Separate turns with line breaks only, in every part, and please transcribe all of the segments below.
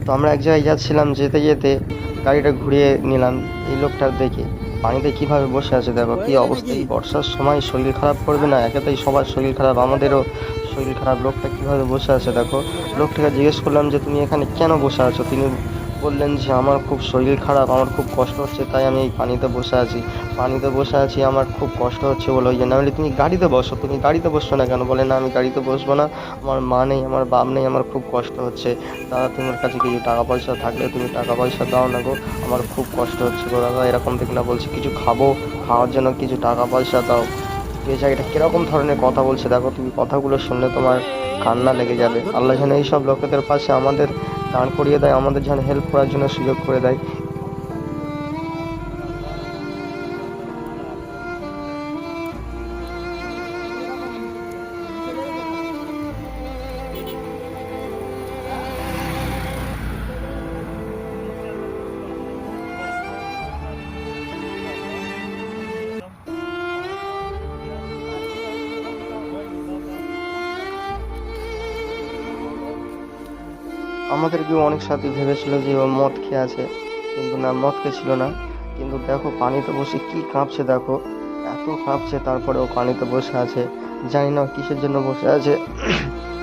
তো আমরা এক জায়গায় যাচ্ছিলাম, যেতে যেতে গাড়িটা ঘুরিয়ে নিলাম এই লোকটা দেখে পানিতে কিভাবে বসে আছে। দেখো কি অবস্থা, এই বর্ষার সময় শরীর খারাপ করবে না? একেতেই সবার শরীর খারাপ, আমাদেরও শরীর খারাপ। লোকটা কিভাবে বসে আছে দেখো। লোকটাকে জিজ্ঞেস করলাম যে তুমি এখানে কেন বসে আছো। তিনি বললেন যে আমার খুব শরীর খারাপ, আমার খুব কষ্ট হচ্ছে, তাই আমি এই পানিতে বসে আছি। পানিতে বসে আছি, আমার খুব কষ্ট হচ্ছে বলে ওই জন্য। আমি বলি তুমি গাড়িতে বসো, তুমি গাড়িতে বসছো না কেন? বলে না আমি গাড়িতে বসবো না, আমার মা নেই, আমার বাপ নেই, আমার খুব কষ্ট হচ্ছে। দাদা তোমার কাছে কিছু টাকা পয়সা থাকলে তুমি টাকা পয়সা দাও না গো, আমার খুব কষ্ট হচ্ছে গো দাদা। এরকম দেখি না বলছি কিছু খাবো, খাওয়ার জন্য কিছু টাকা পয়সা দাও। এটা কিরকম ধরনের কথা বলছে দেখো, তুমি কথাগুলো শুনলে তোমার কান্না লেগে যাবে। আল্লাহ যেন এইসব লোকেদের পাশে আমাদের দাঁড় করিয়ে দেয়, আমাদের যেন হেল্প করার জন্য সুযোগ করে দেয়। আমাদের কেউ অনেক সাথী ভেবেছিল যে ও মদ খেয়ে আছে, কিন্তু না, মদ খেয়েছিল না। কিন্তু দেখো পানিতে বসে কি কাঁপছে দেখো, এত কাঁপছে, তারপরে ও পানিতে বসে আছে। জানি না ও কিসের জন্য বসে আছে।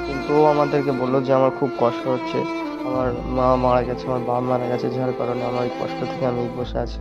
কিন্তু ও আমাদেরকে বললো যে আমার খুব কষ্ট হচ্ছে, আমার মা মারা গেছে, আমার বাবা মারা গেছে, যার কারণে আমার এই কষ্ট থেকে আমি বসে আছি।